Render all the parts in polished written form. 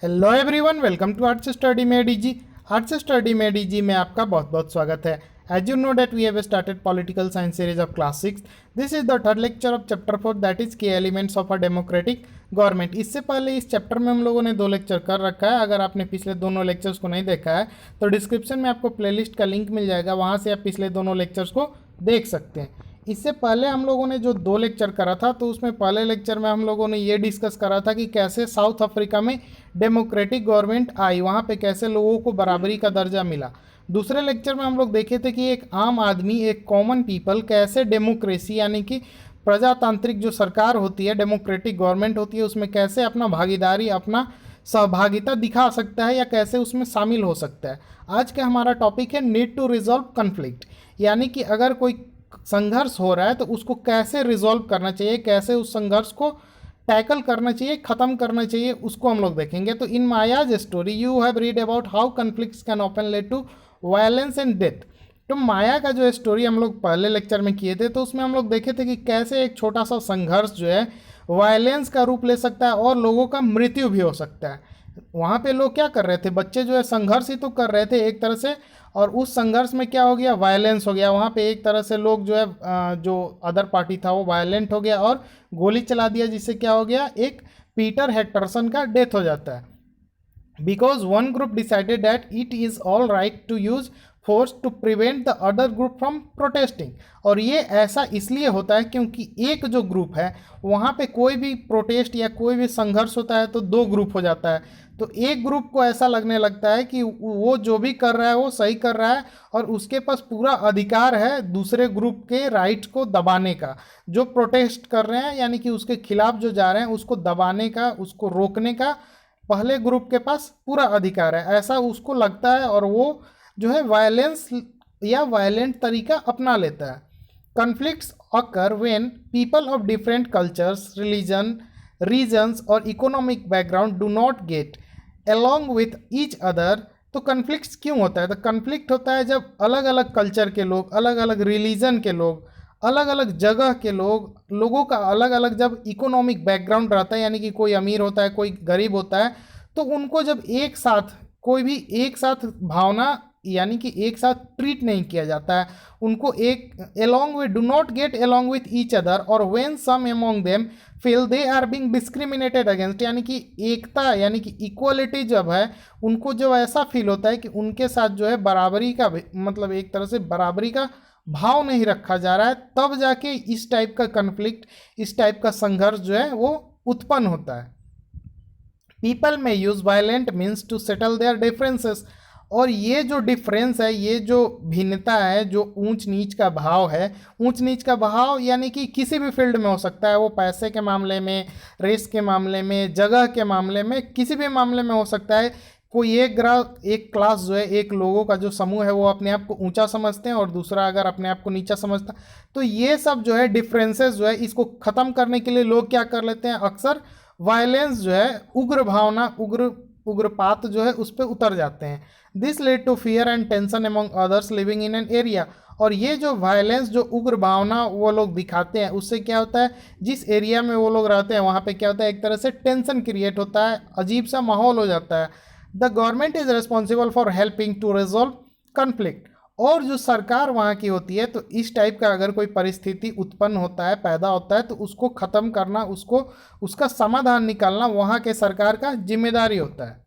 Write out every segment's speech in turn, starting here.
Hello everyone, welcome to arts study में DG. Arts study में DG में आपका बहुत बहुत स्वागत है। As you know that we have started political science series of class 6। This is the third lecture of chapter 4 that is key elements of a democratic government. इससे पहले इस चैप्टर में हम लोगों ने 2 लेक्चर कर रखा है। अगर आपने पिछले दोनों लेक्चर्स को नहीं देखा है तो डिस्क्रिप्शन में आपको प्लेलिस्ट का लिंक मिल जाएगा, वहाँ से आप पिछले दोनों लेक्चर्स को देख सकते हैं। इससे पहले हम लोगों ने जो 2 लेक्चर करा था तो उसमें पहले लेक्चर में हम लोगों ने ये डिस्कस करा था कि कैसे साउथ अफ्रीका में डेमोक्रेटिक गवर्नमेंट आई, वहाँ पे कैसे लोगों को बराबरी का दर्जा मिला। दूसरे लेक्चर में हम लोग देखे थे कि एक आम आदमी, एक कॉमन पीपल कैसे डेमोक्रेसी यानी कि प्रजातांत्रिक जो सरकार होती है, डेमोक्रेटिक गवर्नमेंट होती है, उसमें कैसे अपना भागीदारी, अपना सहभागिता दिखा सकता है या कैसे उसमें शामिल हो सकता है। आज का हमारा टॉपिक है नीड टू रिजॉल्व कन्फ्लिक्ट, यानी कि अगर कोई संघर्ष हो रहा है तो उसको कैसे रिजॉल्व करना चाहिए, कैसे उस संघर्ष को टैकल करना चाहिए, ख़त्म करना चाहिए, उसको हम लोग देखेंगे। तो in Maya's story you have read about how conflicts can often lead to violence and death. तो माया का जो स्टोरी हम लोग पहले लेक्चर में किए थे तो उसमें हम लोग देखे थे कि कैसे एक छोटा सा संघर्ष जो है वायलेंस का रूप ले सकता है और लोगों का मृत्यु भी हो सकता है। वहाँ पे लोग क्या कर रहे थे, बच्चे जो है संघर्ष ही तो कर रहे थे एक तरह से, और उस संघर्ष में क्या हो गया, वायलेंस हो गया। वहाँ पे एक तरह से लोग जो है जो अदर पार्टी था वो वायलेंट हो गया और गोली चला दिया, जिससे क्या हो गया, एक पीटर हैटरसन का डेथ हो जाता है। Because one group decided that it is all right to use force to prevent the other group from protesting. और ये ऐसा इसलिए होता है क्योंकि एक जो ग्रुप है वहाँ पे कोई भी प्रोटेस्ट या कोई भी संघर्ष होता है तो 2 ग्रुप हो जाता है। तो एक ग्रुप को ऐसा लगने लगता है कि वो जो भी कर रहा है वो सही कर रहा है और उसके पास पूरा अधिकार है दूसरे ग्रुप के राइट्स को दबाने का। जो प्रोटेस्ट कर रहे हैं यानी कि उसके खिलाफ जो जा रहे हैं उसको दबाने का, उसको रोकने का पहले ग्रुप के पास पूरा अधिकार है, ऐसा उसको लगता है और वो जो है वायलेंस या वायलेंट तरीका अपना लेता है। Conflicts occur when people of different cultures, religion, regions और economic background do not get along with each other। तो कन्फ्लिक्ट्स क्यों होता है? तो कन्फ्लिक्ट होता है जब अलग अलग कल्चर के लोग, अलग अलग रिलीजन के लोग, अलग अलग जगह के लोगों का अलग अलग जब इकोनॉमिक बैकग्राउंड रहता है, यानी कि कोई अमीर होता है, कोई गरीब होता है, तो उनको जब एक साथ कोई भी एक साथ भावना यानी कि एक साथ ट्रीट नहीं किया जाता है, उनको एक along with do not get along with each other और when some among them feel they are being discriminated against, यानी कि एकता यानी कि इक्वलिटी जब है उनको जब ऐसा फील होता है कि उनके साथ जो है बराबरी का मतलब एक तरह से बराबरी का भाव नहीं रखा जा रहा है, तब जाके इस टाइप का कन्फ्लिक्ट, इस टाइप का संघर्ष जो है वो उत्पन्न होता है। People may use violent means to settle their differences. और ये जो डिफरेंस है, ये जो भिन्नता है, जो ऊंच नीच का भाव है, ऊंच नीच का भाव यानी कि किसी भी फील्ड में हो सकता है, वो पैसे के मामले में, रेस के मामले में, जगह के मामले में, किसी भी मामले में हो सकता है। कोई एक क्लास जो है, एक लोगों का जो समूह है वो अपने आप को ऊंचा समझते हैं और दूसरा अगर अपने आप को नीचा समझता है, तो ये सब जो है डिफरेंसेस जो है इसको ख़त्म करने के लिए लोग क्या कर लेते हैं, अक्सर वायलेंस जो है, उग्र भावना, उग्रपात जो है उस पर उतर जाते हैं। This led to fear and tension among others living in an area. और ये जो वायलेंस, जो उग्र भावना वो लोग दिखाते हैं, उससे क्या होता है, जिस एरिया में वो लोग रहते हैं वहाँ पे क्या होता है, एक तरह से टेंशन क्रिएट होता है, अजीब सा माहौल हो जाता है। The government is responsible for helping to resolve conflict. और जो सरकार वहाँ की होती है, तो इस टाइप का अगर कोई परिस्थिति उत्पन्न होता है, पैदा होता है, तो उसको ख़त्म करना, उसको उसका समाधान निकालना वहाँ के सरकार का जिम्मेदारी होता है।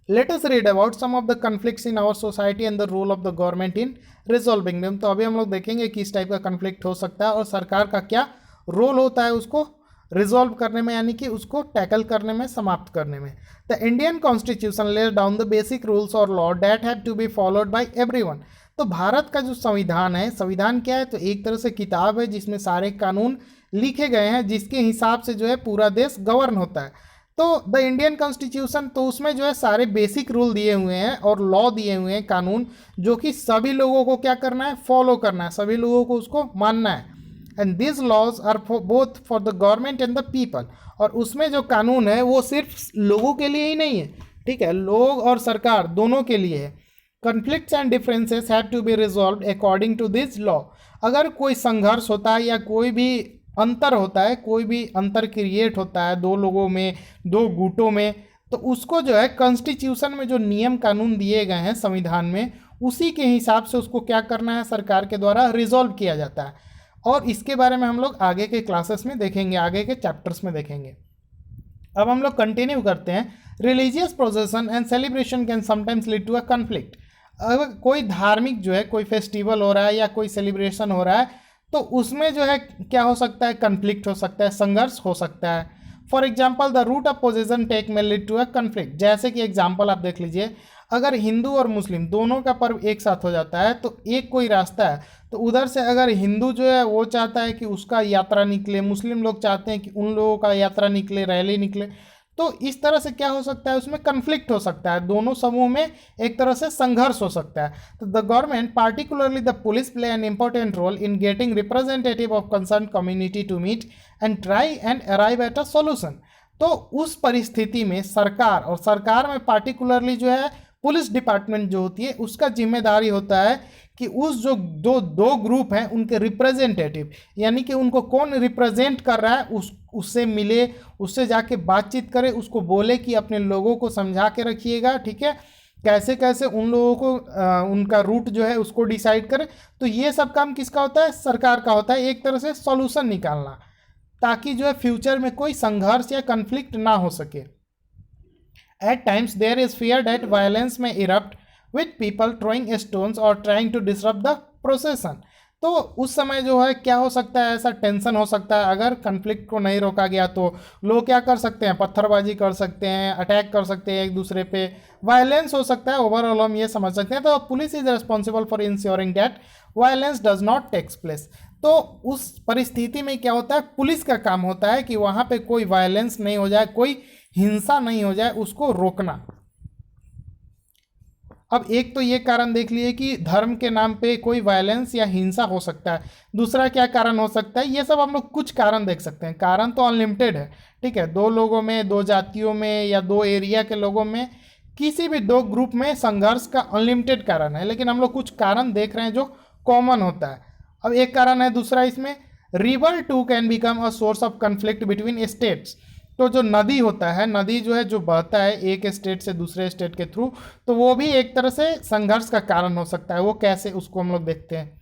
Let us read about some of the conflicts in our society and the role of the government in resolving them। तो अभी हम लोग देखेंगे कि इस टाइप का कन्फ्लिक्ट हो सकता है और सरकार का क्या रोल होता है उसको रिजॉल्व करने में, यानी कि उसको टैकल करने में, समाप्त करने में। The Indian constitution lays down the basic rules और law that have to be followed by everyone. तो भारत का जो संविधान है, संविधान क्या है, तो एक तरह से किताब है जिसमें सारे कानून लिखे गए हैं, जिसके हिसाब से जो है पूरा देश गवर्न होता है। तो द इंडियन कॉन्स्टिट्यूशन, तो उसमें जो है सारे बेसिक रूल दिए हुए हैं और लॉ दिए हुए हैं, कानून, जो कि सभी लोगों को क्या करना है, फॉलो करना है, सभी लोगों को उसको मानना है। And this laws are both for the government and the people. और उसमें जो कानून है वो सिर्फ लोगों के लिए ही नहीं है, ठीक है, लोग और सरकार दोनों के लिए है। Conflicts and differences have to be resolve according to this law. अगर कोई संघर्ष होता है या कोई भी अंतर होता है, कोई भी अंतर क्रिएट होता है दो लोगों में, दो गुटों में, तो उसको जो है कॉन्स्टिट्यूशन में जो नियम कानून दिए गए हैं संविधान में, उसी के हिसाब से उसको क्या करना है, सरकार के द्वारा रिजॉल्व किया जाता है। और इसके बारे में हम लोग आगे के क्लासेस में देखेंगे, आगे के चैप्टर्स में देखेंगे। अब हम लोग कंटिन्यू करते हैं। Religious procession and celebration can sometimes lead to a conflict. अगर कोई धार्मिक जो है, कोई फेस्टिवल हो रहा है या कोई सेलिब्रेशन हो रहा है, तो उसमें जो है क्या हो सकता है, कन्फ्लिक्ट हो सकता है, संघर्ष हो सकता है। For example the route of procession take may lead to a conflict. जैसे कि एग्जाम्पल आप देख लीजिए, अगर हिंदू और मुस्लिम दोनों का पर्व एक साथ हो जाता है, तो एक कोई रास्ता है, तो उधर से अगर हिंदू जो है वो चाहता है कि उसका यात्रा निकले, मुस्लिम लोग चाहते हैं कि उन लोगों का यात्रा निकले, रैली निकले, तो इस तरह से क्या हो सकता है, उसमें कन्फ्लिक्ट हो सकता है, दोनों समूह में एक तरह से संघर्ष हो सकता है। तो the government particularly the police play an important role in getting representative of concern community to meet and try and arrive at a solution. तो उस परिस्थिति में सरकार, और सरकार में पार्टिकुलरली जो है पुलिस डिपार्टमेंट जो होती है, उसका जिम्मेदारी होता है कि उस जो दो ग्रुप हैं उनके रिप्रेजेंटेटिव, यानी कि उनको कौन रिप्रेजेंट कर रहा है, उससे मिले, उससे जाके बातचीत करे, उसको बोले कि अपने लोगों को समझा के रखिएगा, ठीक है, कैसे कैसे उन लोगों को उनका रूट जो है उसको डिसाइड करे। तो ये सब काम किसका होता है, सरकार का होता है, एक तरह से सॉल्यूशन निकालना, ताकि जो है फ्यूचर में कोई संघर्ष या कन्फ्लिक्ट ना हो सके। At times there is fear that violence may erupt with people throwing stones or trying to disrupt the procession। तो उस समय जो है क्या हो सकता है, ऐसा टेंशन हो सकता है, अगर कन्फ्लिक्ट को नहीं रोका गया तो लोग क्या कर सकते हैं, पत्थरबाजी कर सकते हैं, अटैक कर सकते हैं एक दूसरे पे, वायलेंस हो सकता है। ओवरऑल हम ये समझ सकते हैं। तो police is responsible for ensuring that violence does not takes place. तो उस परिस्थिति में क्या होता है, पुलिस का काम होता है कि वहाँ पे कोई वायलेंस नहीं हो जाए, कोई हिंसा नहीं हो जाए, उसको रोकना। अब एक तो ये कारण देख लिए कि धर्म के नाम पे कोई वायलेंस या हिंसा हो सकता है। दूसरा क्या कारण हो सकता है, ये सब हम लोग कुछ कारण देख सकते हैं। कारण तो अनलिमिटेड है, ठीक है, दो लोगों में, दो जातियों में या दो एरिया के लोगों में, किसी भी दो ग्रुप में संघर्ष का अनलिमिटेड कारण है, लेकिन हम लोग कुछ कारण देख रहे हैं जो कॉमन होता है। अब एक कारण है दूसरा इसमें, river too can become a source of conflict between states. तो जो नदी होता है, नदी जो है जो बहता है एक स्टेट से दूसरे स्टेट के थ्रू, तो वो भी एक तरह से संघर्ष का कारण हो सकता है। वो कैसे, उसको हम लोग देखते हैं।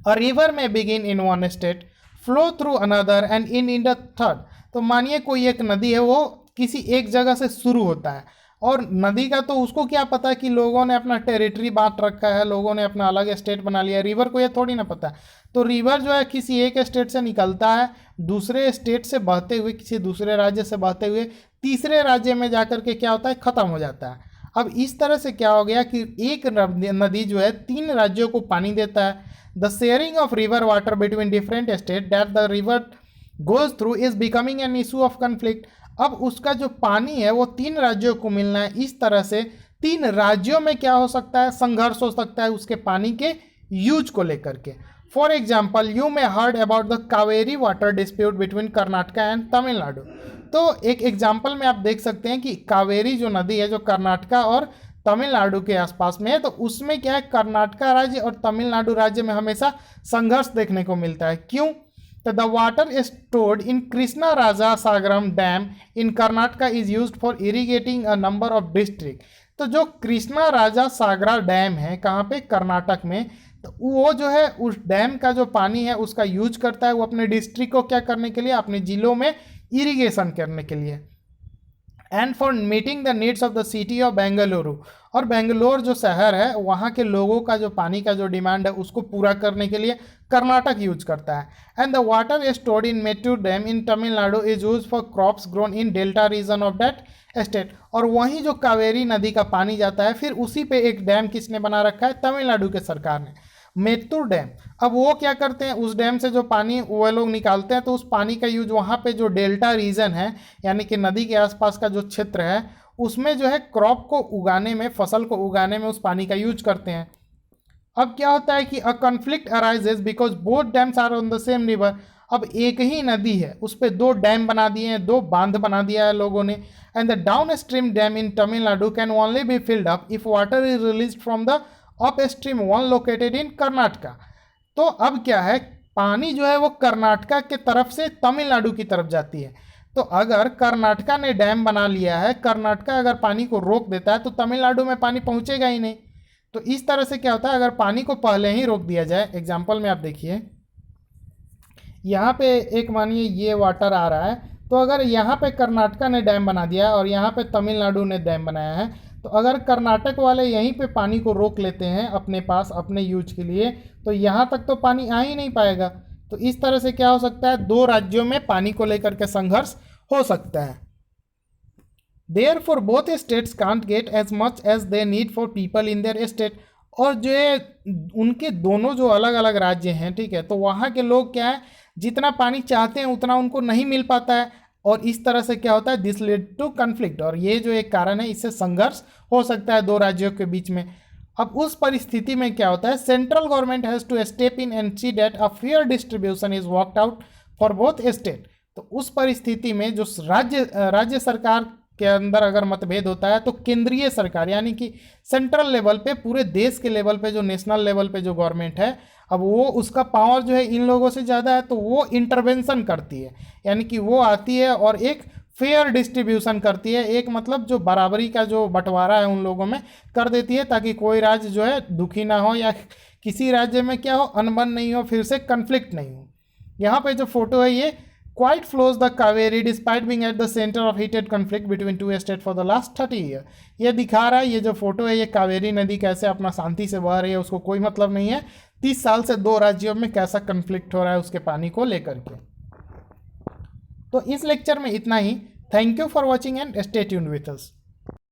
अ रिवर में begin in one state, flow through another and in the third. तो मानिए कोई एक नदी है, वो किसी एक जगह से शुरू होता है, और नदी का तो उसको क्या पता कि लोगों ने अपना टेरिटरी बांट रखा है, लोगों ने अपना अलग स्टेट बना लिया। रिवर को ये थोड़ी ना पता। तो रिवर जो है किसी एक स्टेट से निकलता है, दूसरे स्टेट से बहते हुए, किसी दूसरे राज्य से बहते हुए तीसरे राज्य में जाकर के क्या होता है, ख़त्म हो जाता है। अब इस तरह से क्या हो गया कि एक नदी जो है तीन राज्यों को पानी देता है। The sharing of river water between different state that the river goes through is becoming an issue of conflict. अब उसका जो पानी है वो तीन राज्यों को मिलना है। इस तरह से तीन राज्यों में क्या हो सकता है, संघर्ष हो सकता है उसके पानी के यूज को लेकर के। For example you may heard about the Kaveri water dispute between Karnataka and Tamil Nadu. तो एक एग्जाम्पल में आप देख सकते हैं कि कावेरी जो नदी है, जो कर्नाटका और तमिलनाडु के आसपास में है, तो उसमें क्या है, कर्नाटका राज्य और तमिलनाडु राज्य में हमेशा संघर्ष देखने को मिलता है। क्यों? तो the water stored in Krishna Raja Sagaram dam in Karnataka is used for irrigating a number of district. तो जो कृष्णा राजा सागरा डैम है, कहाँ पे, कर्नाटक में, तो वो जो है उस डैम का जो पानी है उसका यूज करता है वो अपने डिस्ट्रिक्ट को क्या करने के लिए, अपने जिलों में इरिगेशन करने के लिए। And for meeting the needs of the city of Bengaluru, और बेंगलोर जो शहर है वहाँ के लोगों का जो पानी का जो डिमांड है उसको पूरा करने के लिए कर्नाटक यूज करता है। And the water stored in Mettur dam in Tamil Nadu is use for crops grown in delta region of that state. और वहीं जो कावेरी नदी का पानी जाता है, फिर उसी पे एक डैम किसने बना रखा है, तमिलनाडु के सरकार ने, मेत्तूर डैम। अब वो क्या करते हैं, उस डैम से जो पानी वो लोग निकालते हैं, तो उस पानी का यूज वहाँ पे जो डेल्टा रीजन है, यानी कि नदी के आसपास का जो क्षेत्र है, उसमें जो है क्रॉप को उगाने में, फसल को उगाने में उस पानी का यूज करते हैं। अब क्या होता है कि a conflict arises because both dams are on the same river. अब एक ही नदी है, उस पर दो डैम बना दिए हैं, दो बांध बना दिया है लोगों ने। And the down stream dam in Tamil Nadu can only be filled up if water is release from the up stream one located in Karnataka. तो अब क्या है, पानी जो है वो कर्नाटका के तरफ से तमिलनाडु की तरफ जाती है। तो अगर कर्नाटका ने डैम बना लिया है, कर्नाटका अगर पानी को रोक देता है तो तमिलनाडु में पानी पहुंचेगा ही नहीं। तो इस तरह से क्या होता है, अगर पानी को पहले ही रोक दिया जाए, एग्जाम्पल में आप देखिए यहाँ पे एक मानिए ये वाटर आ रहा है, तो अगर यहाँ पे कर्नाटका ने डैम बना दिया है और यहाँ पे तमिलनाडु ने डैम बनाया है, तो अगर कर्नाटक वाले यहीं पे पानी को रोक लेते हैं अपने पास अपने यूज के लिए, तो यहाँ तक तो पानी आ ही नहीं पाएगा। तो इस तरह से क्या हो सकता है, दो राज्यों में पानी को लेकर के संघर्ष हो सकता है। Therefore, both states can't get as much as they need for people in their state। और जो है उनके दोनों जो अलग अलग राज्य हैं, ठीक है, तो वहाँ के लोग क्या है, जितना पानी चाहते हैं उतना उनको नहीं मिल पाता है, और इस तरह से क्या होता है, दिस लीड टू कन्फ्लिक्ट। और ये जो एक कारण है, इससे संघर्ष हो सकता है दो राज्यों के बीच में। अब उस परिस्थिति में क्या होता है, central government has to step in and see that a fair distribution is worked out for both state. तो उस परिस्थिति में जो राज्य सरकार के अंदर अगर मतभेद होता है, तो केंद्रीय सरकार यानी कि सेंट्रल लेवल पे, पूरे देश के लेवल पे, जो नेशनल लेवल पे जो गवर्नमेंट है, अब वो उसका पावर जो है इन लोगों से ज़्यादा है, तो वो इंटरवेंशन करती है, यानी कि वो आती है और एक फेयर डिस्ट्रीब्यूशन करती है, एक मतलब जो बराबरी का जो बंटवारा है उन लोगों में कर देती है, ताकि कोई राज्य जो है दुखी ना हो, या किसी राज्य में क्या हो, अनबन नहीं हो, फिर से कन्फ्लिक्ट नहीं हो। यहाँ पे जो फोटो है, ये quite flows the Kaveri despite being at the center of heated conflict between two states for the last 30 years। ये दिखा रहा है, ये जो फोटो है, ये कावेरी नदी कैसे अपना शांति से बह रही है, उसको कोई मतलब नहीं है 30 साल से दो राज्यों में कैसा कन्फ्लिक्ट हो रहा है उसके पानी को लेकर के। तो इस लेक्चर में इतना ही। Thank you for watching and stay tuned with us.